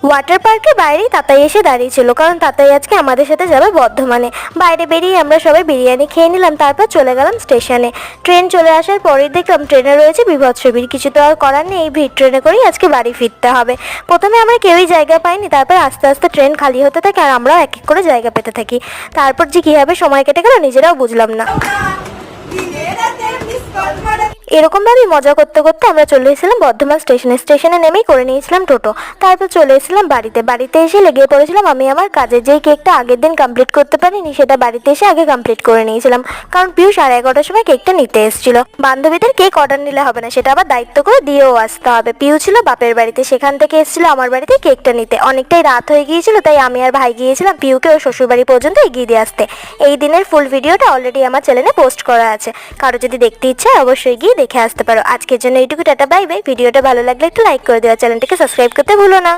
Water পার্কের বাইরেই তাতাই এসে দাঁড়িয়েছিল, কারণ তাতাই আজকে আমাদের সাথে যাবে বর্ধমানে। বাইরে বেরিয়ে আমরা সবাই বিরিয়ানি খেয়ে নিলাম, তারপর চলে গেলাম স্টেশনে। ট্রেন চলে আসার পরেই দেখলাম ট্রেনে রয়েছে বীভৎস ভিড়। কিছু তো আর করার নেই, এই ভিড় ট্রেনে করেই আজকে বাড়ি ফিরতে হবে। প্রথমে আমরা কেউই জায়গা পাইনি, তারপর আস্তে আস্তে ট্রেন খালি হতে থাকে আর আমরাও এক এক করে জায়গা পেতে থাকি। তারপর যে কীভাবে সময় কেটে গেল নিজেরাও বুঝলাম না। এরকমভাবেই মজা করতে করতে আমরা চলে এসেছিলাম বর্ধমান স্টেশনে নেমেই করে নিয়েছিলাম টোটো। তারপর চলে এসেছিলাম বাড়িতে এসে লেগে পড়েছিলাম আমি আমার কাজে। যেই কেকটা আগের দিন কমপ্লিট করতে পারিনি সেটা বাড়িতে এসে আগে কমপ্লিট করে নিয়েছিলাম, কারণ পিউ 11:30টার সময় কেকটা নিতে এসেছিল। বান্ধবীদের কেক অর্ডার নিলে হবে না, সেটা আবার দায়িত্ব করে দিয়েও আসতে হবে। পিউ ছিল বাপের বাড়িতে, সেখান থেকে এসেছিল আমার বাড়িতে কেকটা নিতে। অনেকটাই রাত হয়ে গিয়েছিল, তাই আমি আর ভাই গিয়েছিলাম পিউকে ওর শ্বশুরবাড়ি পর্যন্ত এগিয়ে দিয়ে আসতে। এই দিনের ফুল ভিডিওটা অলরেডি আমার চ্যানেলে পোস্ট করা আছে, কারো যদি দেখতে ইচ্ছে অবশ্যই গিয়ে দেখে আসতে পারো। আজকের জন্য এইটুকু, টাটা বাই বাই। ভিডিওটা ভালো লাগলে একটু লাইক করে দেওয়া, চ্যানেলটিকে সাবস্ক্রাইব করতে ভুলো না।